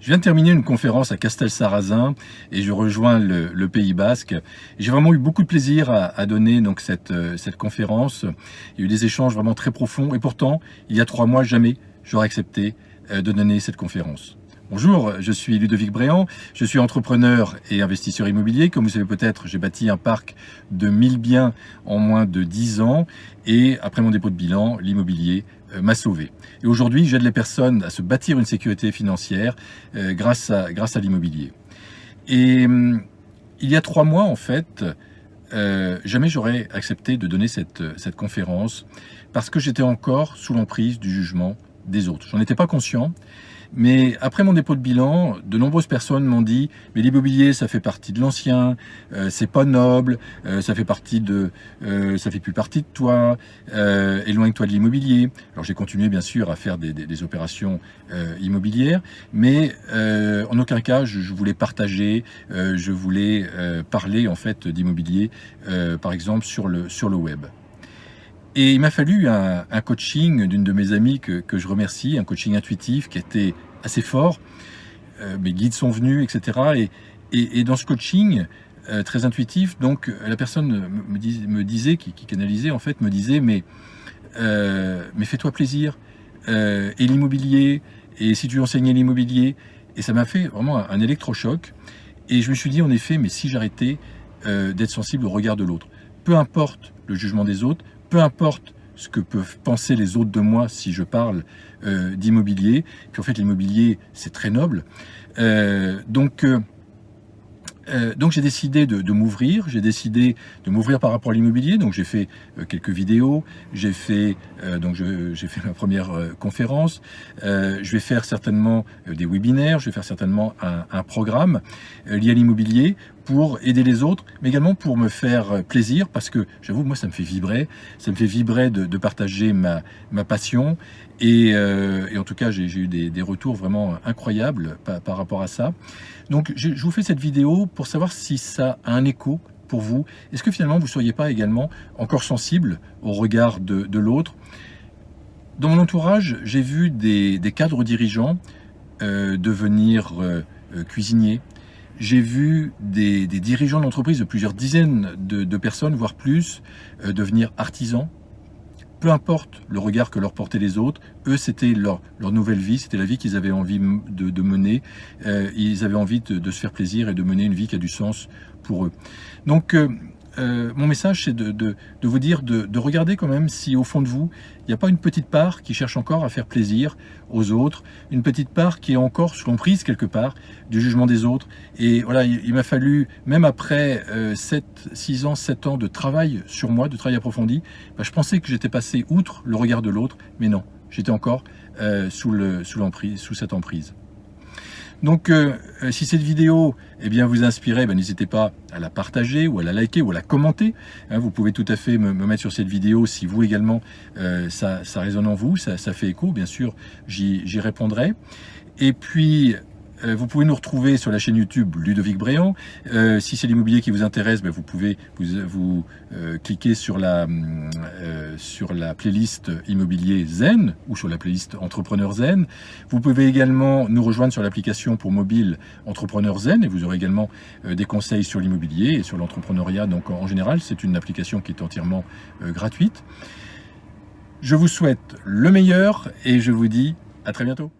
Je viens de terminer une conférence à Castelsarrasin et je rejoins le Pays Basque. J'ai vraiment eu beaucoup de plaisir à donner donc cette conférence. Il y a eu des échanges vraiment très profonds et pourtant, il y a 3 mois, jamais j'aurais accepté de donner cette conférence. Bonjour, je suis Ludovic Bréant, je suis entrepreneur et investisseur immobilier. Comme vous savez peut-être, j'ai bâti un parc de 1000 biens en moins de 10 ans et après mon dépôt de bilan, l'immobilier m'a sauvé. Et aujourd'hui, j'aide les personnes à se bâtir une sécurité financière grâce à l'immobilier. Et il y a 3 mois, en fait, jamais j'aurais accepté de donner cette conférence parce que j'étais encore sous l'emprise du jugement des autres. J'en étais pas conscient. Mais après mon dépôt de bilan, de nombreuses personnes m'ont dit « mais l'immobilier, ça fait partie de l'ancien, c'est pas noble, ça fait plus partie de toi, éloigne-toi de l'immobilier ». Alors j'ai continué bien sûr à faire des opérations immobilières, mais en aucun cas je voulais partager, je voulais parler en fait d'immobilier, par exemple sur le web. Et il m'a fallu un coaching d'une de mes amies que je remercie, un coaching intuitif qui était assez fort. Mes guides sont venus, etc. Et dans ce coaching très intuitif, donc la personne me disait, qui canalisait en fait, me disait mais fais-toi plaisir, et l'immobilier, et si tu enseignais l'immobilier. Et ça m'a fait vraiment un électrochoc. Et je me suis dit en effet, mais si j'arrêtais d'être sensible au regard de l'autre, peu importe le jugement des autres, peu importe ce que peuvent penser les autres de moi si je parle d'immobilier, puis en fait l'immobilier c'est très noble, donc j'ai décidé de m'ouvrir, par rapport à l'immobilier. Donc j'ai fait quelques vidéos, j'ai fait ma première conférence, je vais faire certainement des webinaires, je vais faire certainement un programme lié à l'immobilier pour aider les autres, mais également pour me faire plaisir, parce que j'avoue, moi ça me fait vibrer de partager ma passion, et en tout cas j'ai eu des retours vraiment incroyables par rapport à ça. Donc je vous fais cette vidéo pour savoir si ça a un écho pour vous. Est-ce que finalement vous ne seriez pas également encore sensible au regard de l'autre? Dans mon entourage, j'ai vu des cadres dirigeants devenir cuisiniers. J'ai vu des dirigeants d'entreprise de plusieurs dizaines de personnes, voire plus, devenir artisans. Peu importe le regard que leur portaient les autres, eux c'était leur nouvelle vie, c'était la vie qu'ils avaient envie de mener. Ils avaient envie de se faire plaisir et de mener une vie qui a du sens pour eux. Donc mon message c'est de vous dire de regarder quand même si au fond de vous, il n'y a pas une petite part qui cherche encore à faire plaisir aux autres, une petite part qui est encore sous l'emprise quelque part du jugement des autres. Et voilà, il m'a fallu, même après 6 ans, 7 ans de travail sur moi, de travail approfondi, je pensais que j'étais passé outre le regard de l'autre, mais non, j'étais encore sous cette emprise. Donc, si cette vidéo vous inspire, n'hésitez pas à la partager ou à la liker ou à la commenter. Vous pouvez tout à fait me mettre sur cette vidéo si vous également, ça résonne en vous, ça fait écho, bien sûr, j'y répondrai. Et puis, vous pouvez nous retrouver sur la chaîne YouTube Ludovic Bréant. Si c'est l'immobilier qui vous intéresse, vous pouvez vous cliquer sur la playlist Immobilier Zen ou sur la playlist Entrepreneur Zen. Vous pouvez également nous rejoindre sur l'application pour mobile Entrepreneur Zen et vous aurez également des conseils sur l'immobilier et sur l'entrepreneuriat. Donc en général, c'est une application qui est entièrement gratuite. Je vous souhaite le meilleur et je vous dis à très bientôt.